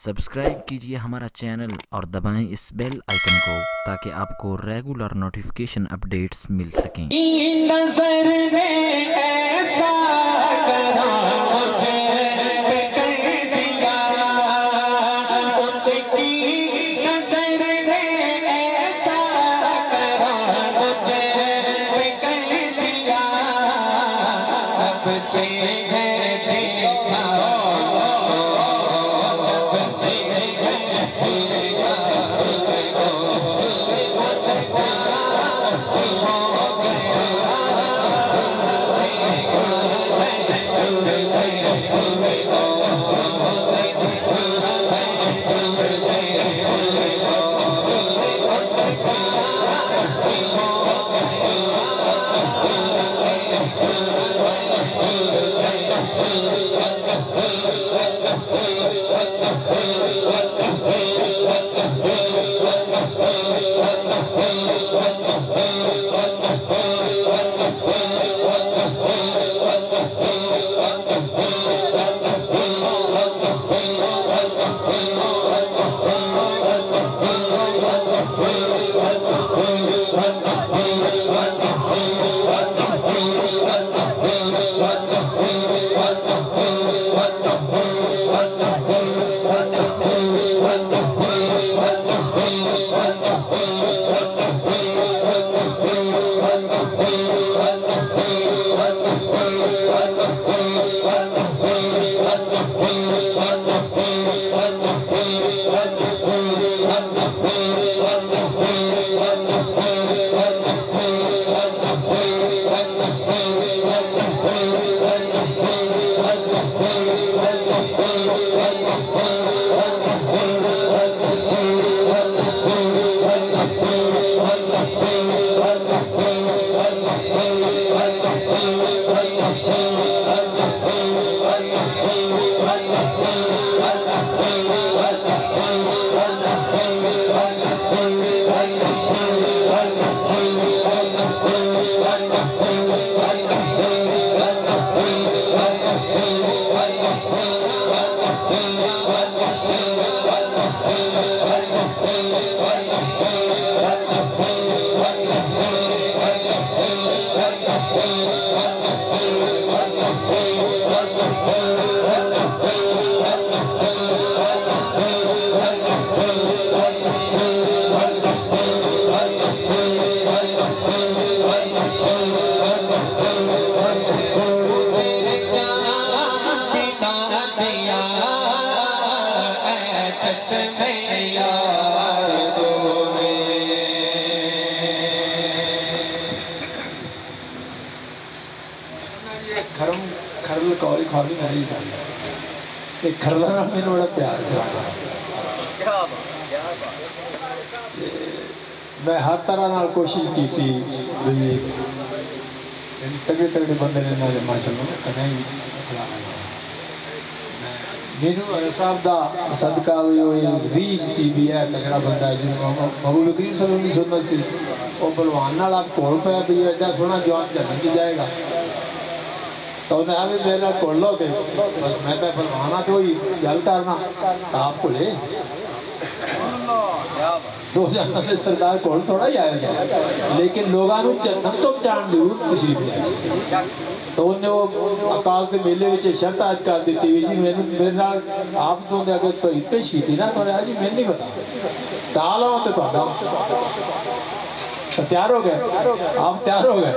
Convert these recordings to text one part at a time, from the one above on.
Subscribe कीजिए हमारा channel और दबाएं इस बेल आइकन को ताकि आपको रेगुलर नोटिफिकेशन अपडेट्स मिल सकें। नजर ने ऐसा करा मुझे कर दिया, उनकी नजर ने ऐसा करा मुझे कर दिया, जब से है देखा, जब से है देखा खरल कौरी खानी नहीं सकती, खरला मैंने बड़ा प्यार कराना। मैं हर तरह नाल कोशिश की थी तगड़े तगड़े बंदे ने ना माशाअल्लाह कहीं मेनू साहब दा सदका रीच सी भी है तगड़ा बंदा है जिन्होंने महबूब करीम सल्लल्लाहु अलैहि वसल्लम सी वो बलवान नाल आप घोल पाया भी एडा सोहना जवान जन्नत च जाएगा तो उन्हें आवे मेरे घोल लो के बस मैं तो बलवाना तो ही गल करना आप भुले दो जाना ने सरदार घोल थोड़ा ही आया लेकिन लोगों को जन्नत तो बचाने जरूर तशरीफ लाई तो उन्हें वो आकाश के मेले में शर्त आज कर दी थी जी मेरे नाल आप तो अगर तो पेश की थी ना तो जी मैंने नहीं पता दाल हो तो तैयार हो गए आप तैयार हो गए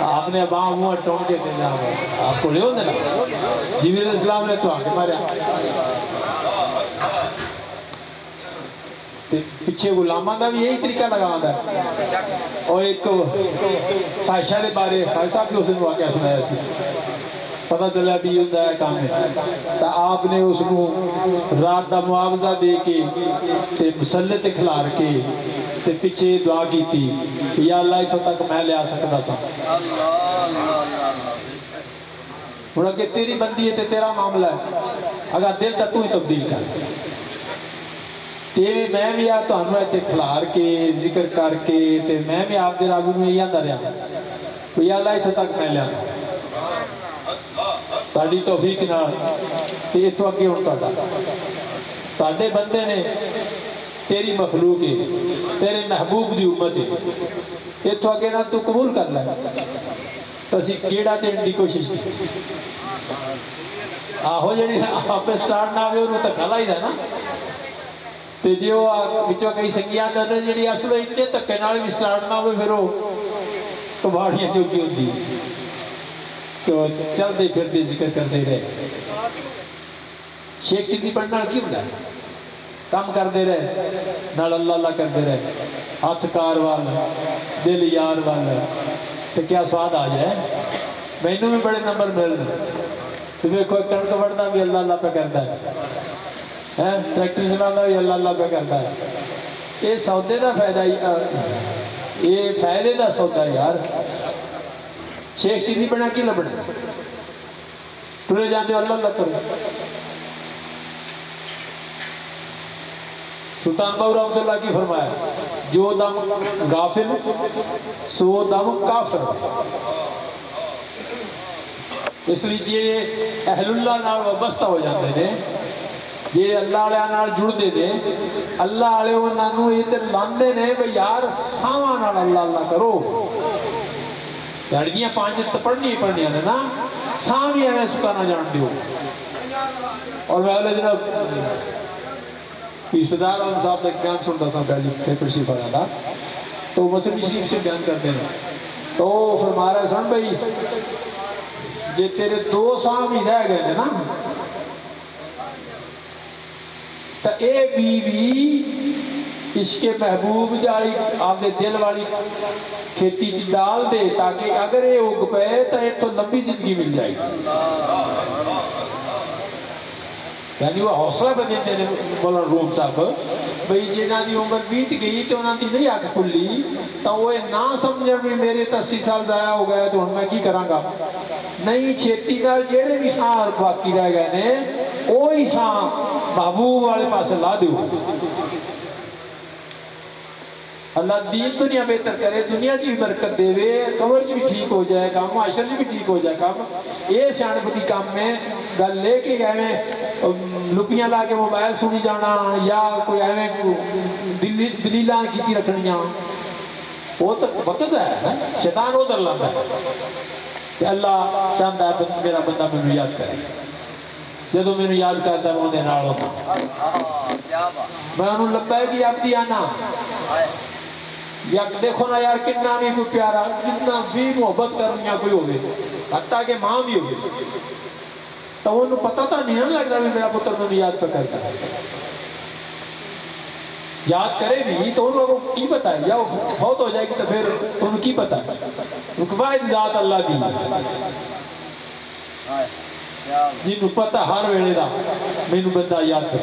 आपने बाह मुँह टोक के देना आपको ले देना जिब्रील इस्लाम ने तो आगे मारा पिछे गुलामा का भी यही तरीका लगाता है और एक फायशा के बारे फायशा भी उस दिन वाकया सुनाया सी पता चला भी होता है काम तो आपने उसको रात का मुआवजा दे के मुसल्ले ते खिलार के ते पिछे दुआ की थी या अल्लाह इथों तक मैं लिया सकता सा हुण अगे तेरी बंदी है ते तेरा मामला है अगर दिल तो तू ही तब्दील कर ते मैं भी आ तुहानू इत्थे खिलार के जिक्र करके ते मैं भी आप दे रागू में यही आंदा रहा या अल्लाह इथों तक मैं लिया ਤੁਹਾਡੀ ਤੌਫੀਕ ਨਾਲ ਤੇ ਇੱਥੋਂ ਅੱਗੇ ਹੁਣ ਤੁਹਾਡੇ ਬੰਦੇ ਨੇ, तेरी मखलूक है, तेरे महबूब की उम्मत है, इतों अगे ना तू कबूल कर लै। तो असी केड़ा देने की कोशिश की, आहो जी आपे स्टार्ट ना आए उन्होंने धक्का लाइदा ना। तो जो बिचों कई संगियां करते जी असल इतने धक्के नाल भी स्टार्ट ना हो, फिर वो कबाड़ियां चौकी होती। तो चलते फिरते जिक्र करते रहे। शेख सिद्धी पढ़ना की होंगे, काम करते रहे, नाल अल्लाह अल्लाह करते रहे, हथ कार वाल दिल यार वाल, तो क्या स्वाद आ जाए। मैनू भी बड़े नंबर मिल, तो देखो कणक वढ़दा भी अल्लाह अल्लाह पे करता है, ट्रैक्टर चलाता भी अल्लाह अल्लाह पे करता है। ये सौदे का फायदा, ये फायदे का सौदा है यार। शेख सिद्धी बना की लभना, तुरे जाते अल्लाह अल्लाह करो। सुल्तान बाहू रहमतुल्लाह की फरमाया, जो दम गाफिल सो दम काफिर। इसलिए जे अहलुल्लाह नाल वाबस्ता हो जाते हैं, जे अल्लाह वाले नाल जुड़ते हैं, अल्लाह वाले उन्होंने इधर लाते ने भी यार सावां नाल अल्लाह अल्लाह करो। लड़कियां 5 तो पढ़नी पढ़निया ने ना, सां भी एवं सुखाना जान दो। और मैं अगले दिन रिश्तेदार साहब का बयान सुनता था पहले पेपर शरीफ वाला था, तो मुस्लिम शरीफ से बयान करते हैं, तो फरमा रहे सन भाई जे तेरे 2 साल भी रह गए ना, तो ये बीवी इसके महबूब वाली आपके दिल वाली खेती च डाल दे, ताकि अगर ये उग पे तो इतों लंबी जिंदगी मिल जाएगी। यानी वो हौसला पर देते हैं मौलाना रूम साहब भाई जिन्हों की उम्र बीत गई तो उन्होंने नहीं अख खुली, तो वो ना समझ भी मेरे तो 80 साल जाया हो गया, तो हम मैं की करांगा। नहीं, छेती का जेड़े भी सां बाकी रह गए ने वो ही सां महबूब वाले पास ला दो। अल्लाह दीन दुनिया बेहतर करे, दुनिया च भी बरकत देवे, कबर च भी ठीक हो जाए काम, माशर च भी ठीक हो जाए काम। ये सियाणप दी काम में गल लेके एवं लुपियां ला के मोबाइल सुनी जाना या कोई एवं दलीलां की रखनियां, वो तो वक्त है, शैतान उधर लाता है। अल्लाह चाहता है मेरा बंदा मैनू याद करे, जो मैनू याद करता मैं उहदे नाल होंदा, मैं उन्होंने लब्बा है कि आपकी आना या देखो ना यार कितना भी कोई प्यारा, कितना भी मोहब्बत करनी कोई होवे, हत्ता के मां भी होवे, तो उन्होंने पता तो नहीं लगता भी मेरा पुत्र मैंने याद पे करता है। याद करे भी तो उन्होंने की पता है, या वो फौत हो जाएगी तो फिर उन्होंने की पता है। वाहिद जात अल्लाह दी जिन्होंने पता हर वेले का मैनू बंदा याद कर।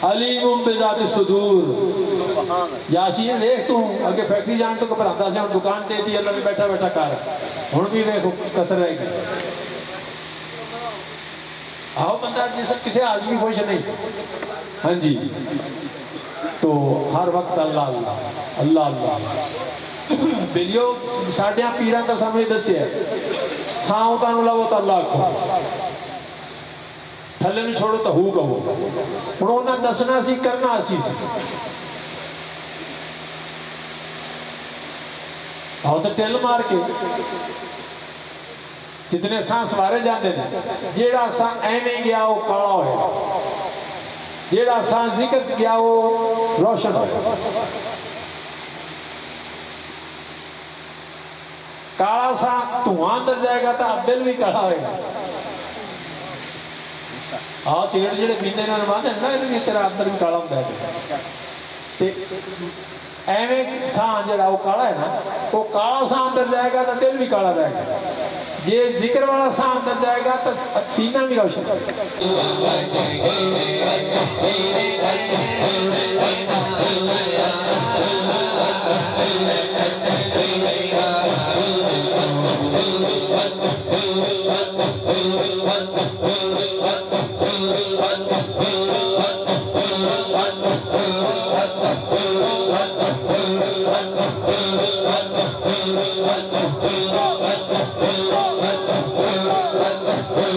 अलीमुम बिज़ाति सुदूर। यासीन देख तू अगे फैक्ट्री जान तो घबराता से, हम दुकान देती अल्लाह ने बैठा बैठा कर, हुण भी देख कसर रहेगी। आओ बंदा जिस किसी आज भी खुश नहीं, हाँ जी, तो हर वक्त अल्लाह अल्लाह अल्लाह अल्लाह बिलियो साढ़े पीरां का सामने दसिया सां तुहानूं लवो तो अल्लाह आखो, थले नहीं छोड़ो तो हू कहो। हुण उन्हें दसना सी, करना असी सी। आओ तो तिल मार के जितने सां सवारे जाते हैं, जेड़ा सां एवें गया वो काला होया, जेड़ा सां जिक्र च गया वो रोशन होया। काला सां धुआं अंदर जाएगा तो दिल भी काला होएगा। हाँ सिगरेट जो पीते हैं मानते ना ये तेरा अंदर भी काला होता है। एवें सां जो काला है ना, वो काला सां अंदर जाएगा तो दिल भी काला रहेगा। जे जिक्र वाला सां अंदर जाएगा तो सीना भी रोशन Thank you.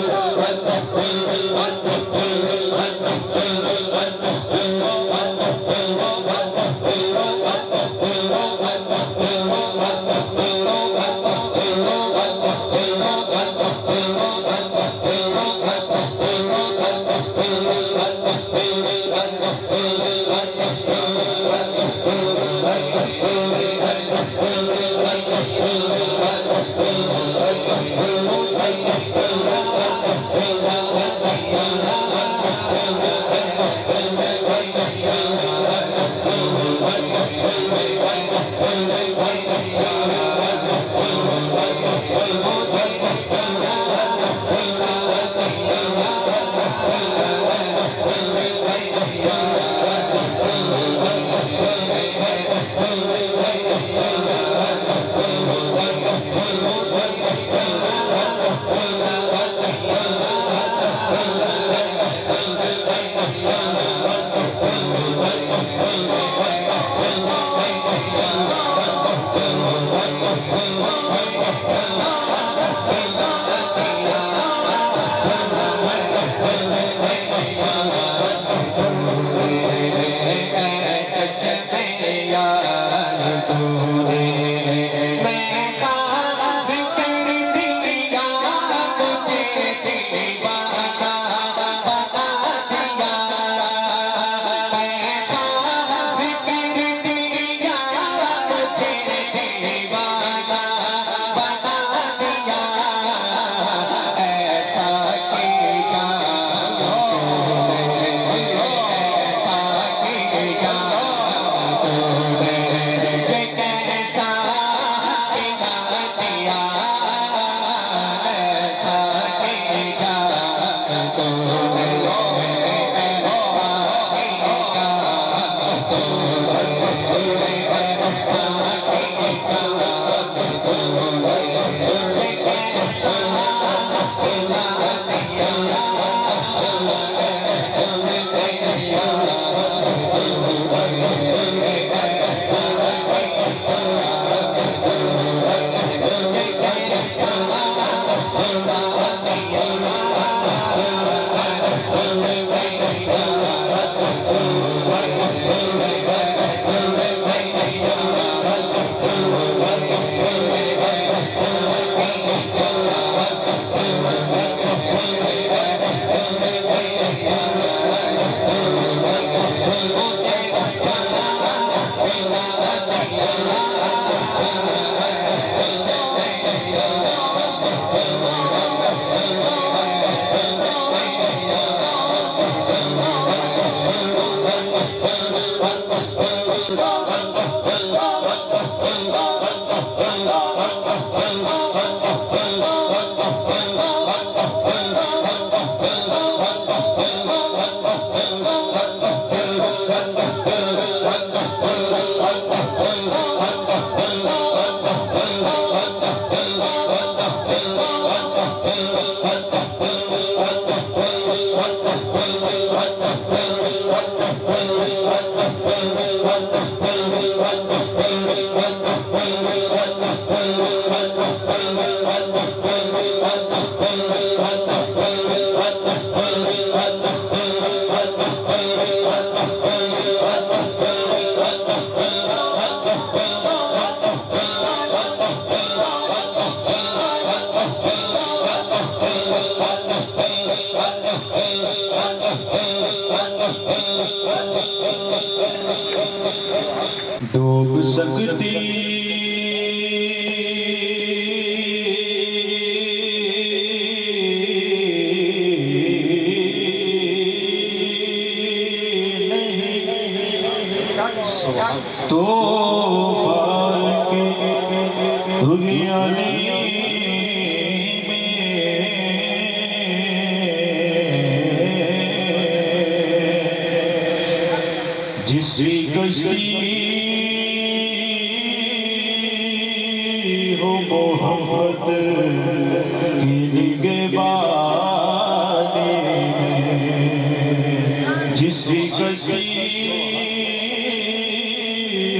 डूब सकती तो दुनिया जिसकी कश्ती हो मोहब्बत की निगहबानी में, जिसकी कश्ती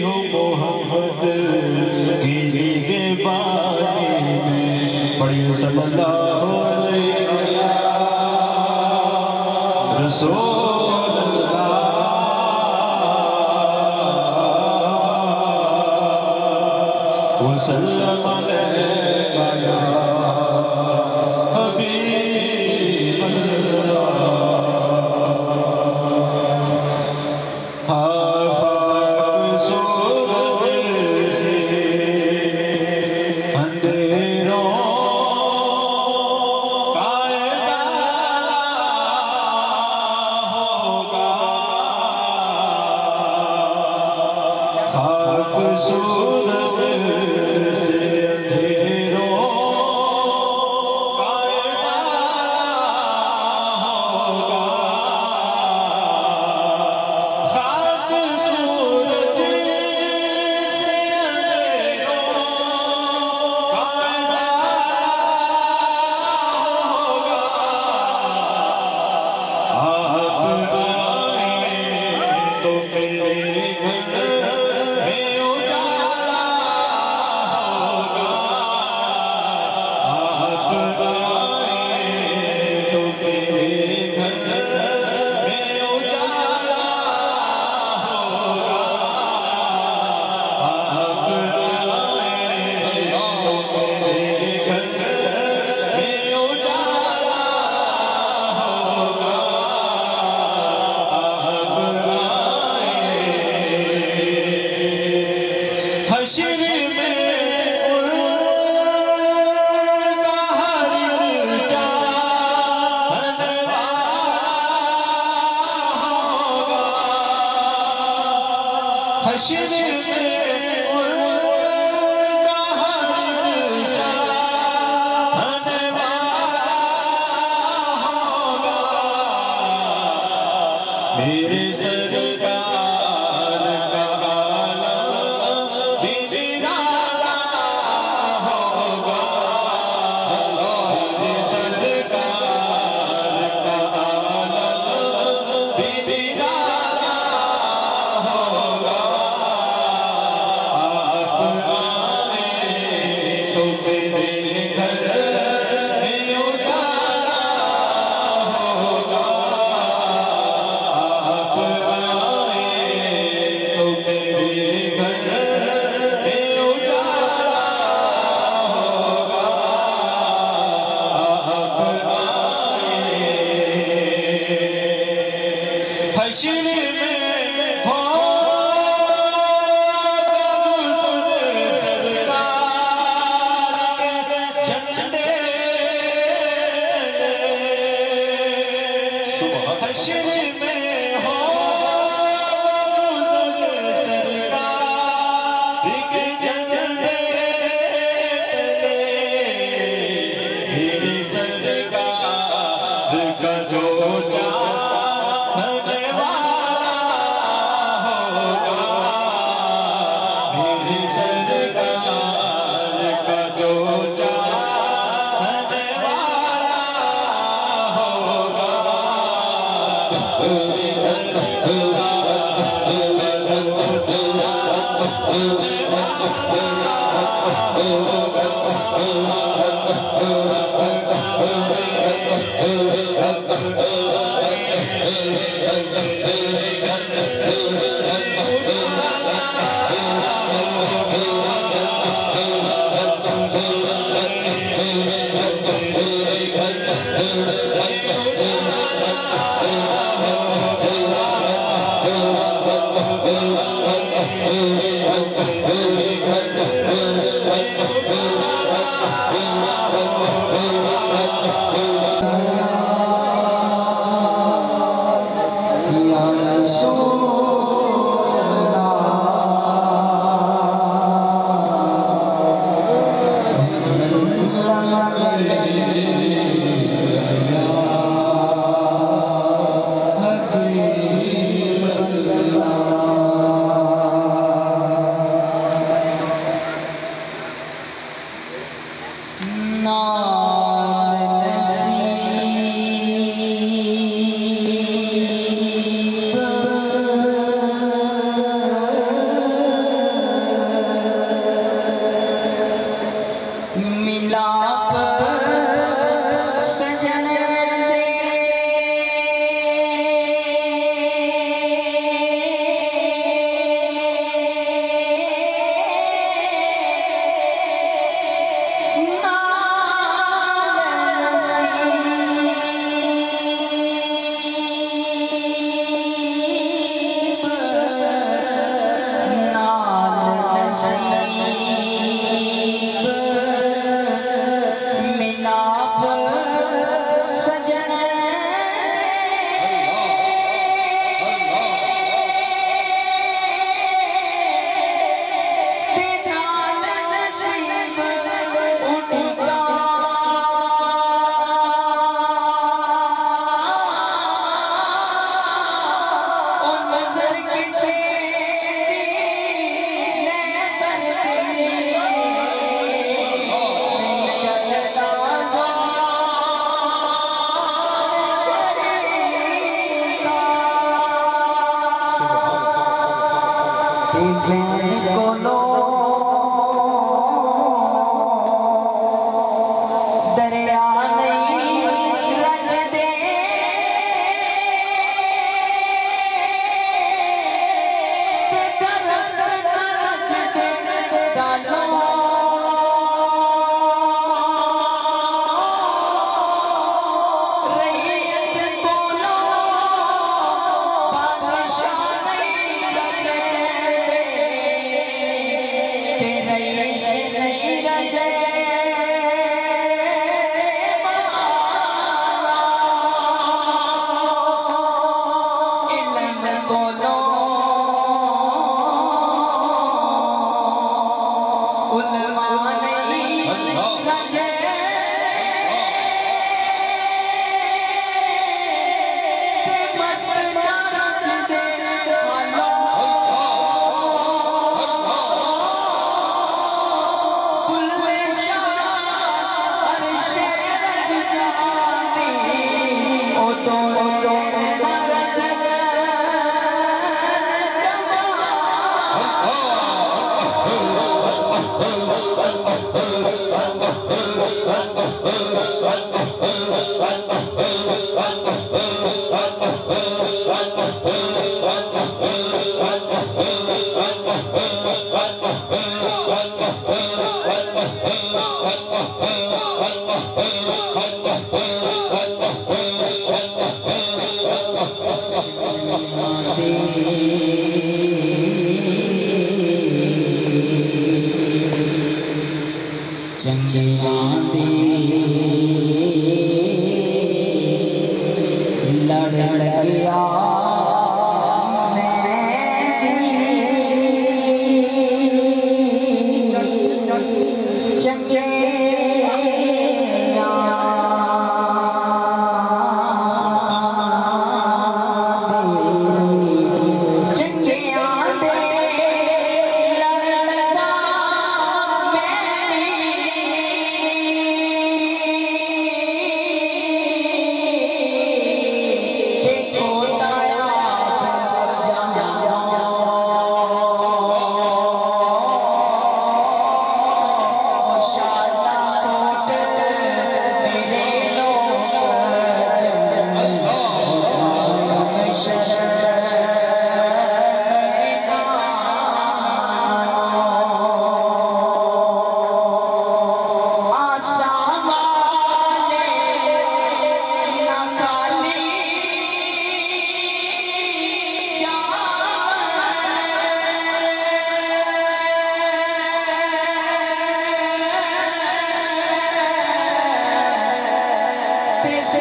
हो मोहब्बत की निगहबानी में, पढ़िए सल्लल्लाहु अलैहि रसूल वसल्लम अलैका या हबीब अल्लाह। पाक सूरत से अंधेरों का उजाला होगा, पाक सूरत से हश्र में उनका हर चाहने वाला होगा, मेरे सरकार का आलम भी निराला होगा, मेरे सरकार का आलम भी निराला होगा। आप आए तो मेरे घर में उजाला होगा, आप आए तो मेरे घर में उजाला होगा, आप आए। हश्र में हो सरकार के झंडे, हश्र में हो सरकार के झंडे, मेरी सरकार का जो चाहने वाला होगा, मेरी सरकार का जो चाहने वाला होगा, मेरी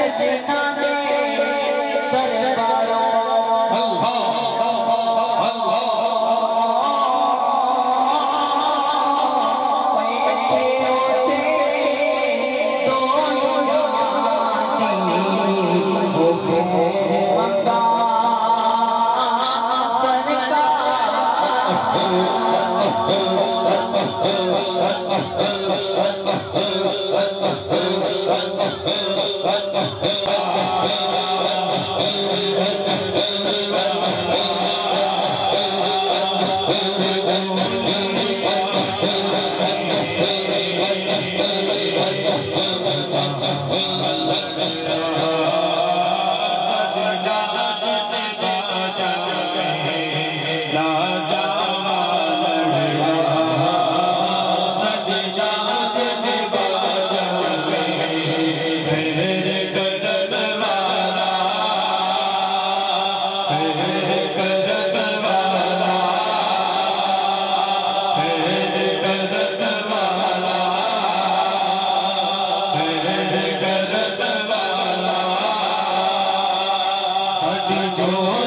सजना दे दरबारों जो